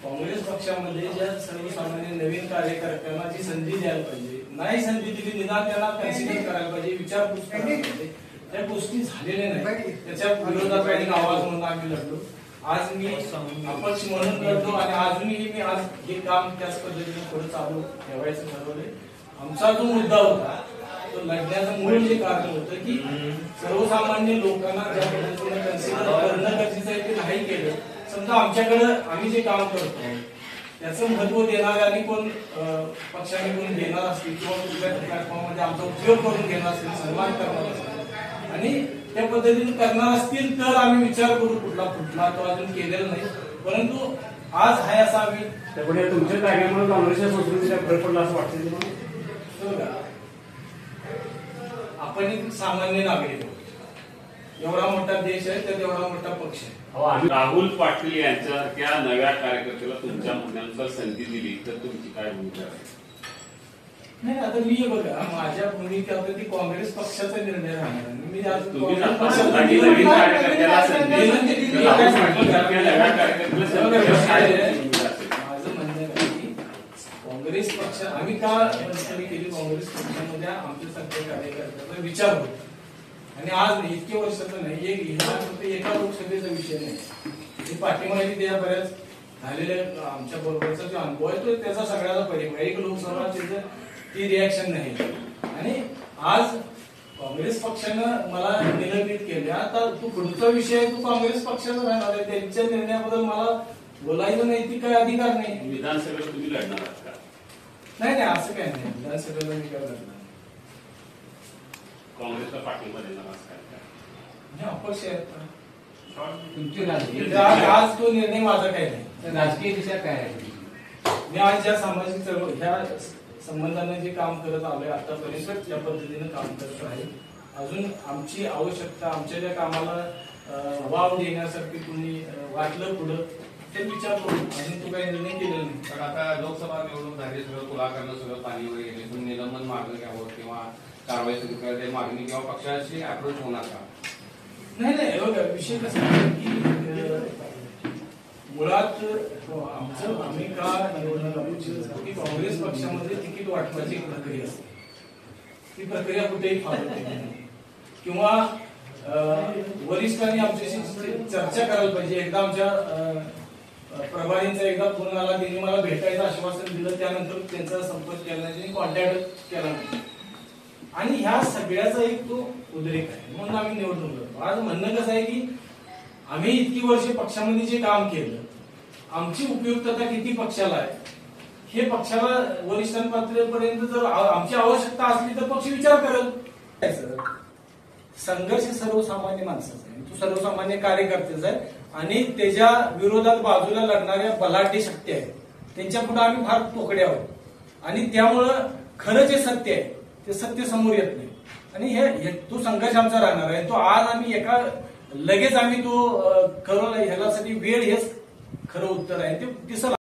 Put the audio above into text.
काँग्रेस पक्षामध्ये ज्या सर्वसामान्य नवीन कार्यकर्त्यांना जी संधी द्यायला पाहिजे, नाही संधी दिली निदान त्याला कन्सिडर करायला पाहिजे, विचारपूस करायला पाहिजे, त्या गोष्टी झालेल्या नाही. त्याच्या विरोधात काही आवाज म्हणून आम्ही लढलो. आज मी अपक्ष म्हणून लढलो आणि अजूनही मी आज हे काम त्याच पद्धतीने थोडं चालू ठेवायचं ठरवलंय. आमचा जो मुद्दा होता तो लढण्याचं मूळ जे कारण होतं की सर्वसामान्य लोकांना ज्या पद्धतीने कन्सिडर करणं गरजेचं आहे ते नाही केलं. समजा आमच्याकडे आम्ही जे काम करतो त्याचं महत्व देणारे आणि कोण पक्षाने कोण घेणार असतील किंवा कुठल्या प्लॅटफॉर्ममध्ये आमचा उपयोग करून घेणार असतील, सन्मान करणार असतील आणि त्या पद्धतीने करणार असतील तर आम्ही विचार करू कुठला तो अजून केलेला नाही. परंतु आज आहे असा आम्ही त्यामुळे तुमच्या जागेमुळे काँग्रेसच्या संस्कृतीला फरक पडला असं वाटतं. आपण एक सामान्य नागरिक आहोत. एवढा मोठा देश आहे तर एवढा मोठा पक्ष आहे. राहुल पाटील यांच्यासारख्या नव्या कार्यकर्त्याला तुमच्या म्हणण्यानुसार संधी दिली तर तुमची काय भूमिका आहे? नाही आता मी बघा माझ्या भूमिकेत ती काँग्रेस पक्षाचा निर्णय राहणार. मी माझं म्हणणं आहे की काँग्रेस पक्ष आम्ही का केली, काँग्रेस पक्षामध्ये आमच्यासारख्या कार्यकर्त्याचा विचार होता आणि आज इतके वर्षाचं नाही, फक्त एका लोकसभेचा विषय नाही. पाठीमागे त्या बऱ्याच झालेल्या आमच्या बरोबरचा जो अनुभव आहे तो त्याचा सगळ्याचा परिवार एक लोकसभा ती रिॲक्शन नाही. आणि आज काँग्रेस पक्षानं मला निलंबित केले. आता तू पुढचा विषय तू काँग्रेस पक्षाचा राहणार आहे, त्यांच्या निर्णयाबद्दल मला बोलायचं नैतिक काय अधिकार नाही. विधानसभेत तुम्ही लढणार आहात का? नाही असं काय नाही, विधानसभेला मी काय लढणार. काँग्रेसचा पाठिंबा देणार अपक्ष आज तो निर्णय माझा काही नाही. राजकीय दिशा काय आहे? मी आज ज्या सामाजिक चळवळ ह्या संबंधाने जे काम करत आलोय आतापर्यंत त्या पद्धतीने काम करत आहे. अजून आमची आवश्यकता आमच्या ज्या कामाला वाव देण्यासाठी तुम्ही वाटलं पुढं ते विचार करू. अजून तो काही निर्णय केलेला नाही. पण आता लोकसभा निवडणूक झाली, सगळं तुला करणं सगळं पाणी वगैरे गेले, पण निलंबन मागणं घ्यावं किंवा कारवाई सुरू करायची मागणी किंवा पक्षाशी अप्रोच होणार का? नाही बघा विषय कसा आहे की मुळात आमचं आम्ही का निवडणं की काँग्रेस पक्षामध्ये तिकीट वाटपाची प्रक्रिया असते. ती प्रक्रिया कुठेही फावत नाही किंवा वरिष्ठांनी आमच्याशी चर्चा करायला पाहिजे. एकदा आमच्या प्रभारींचा एकदा फोन आला, त्यांनी मला भेटायचं आश्वासन दिलं, त्यानंतर त्यांचा संपर्क केला नाही, कॉन्टॅक्ट केला नाही आणि ह्या सगळ्याचा एक तो उद्रेक आहे. म्हणून आम्ही निवडणूक करतो. आज म्हणणं कसं आहे की आम्ही इतकी वर्षे पक्षामध्ये जे काम केलं, आमची उपयुक्तता किती पक्षाला आहे हे पक्षाला वरिष्ठांपर्यंत जर आमची आवश्यकता असली तर पक्ष विचार करेल. संघर्ष सर्वसामान्य माणसाचा आहे, तो सर्वसामान्य कार्यकर्त्याचा आहे आणि त्याच्या विरोधात बाजूला लढणाऱ्या बलाढ्य शक्ती आहेत, त्यांच्या पुढे आम्ही फार तोकडे आहोत आणि त्यामुळं खरं जे सत्य आहे ते सत्य समोर येत नाही आणि हे तो संघर्ष आमचा राहणार आहे. तो आज आम्ही लगेच आम्ही तो करू ह्यासाठी वेळ हेच खरं उत्तर आहे ते दिसलं.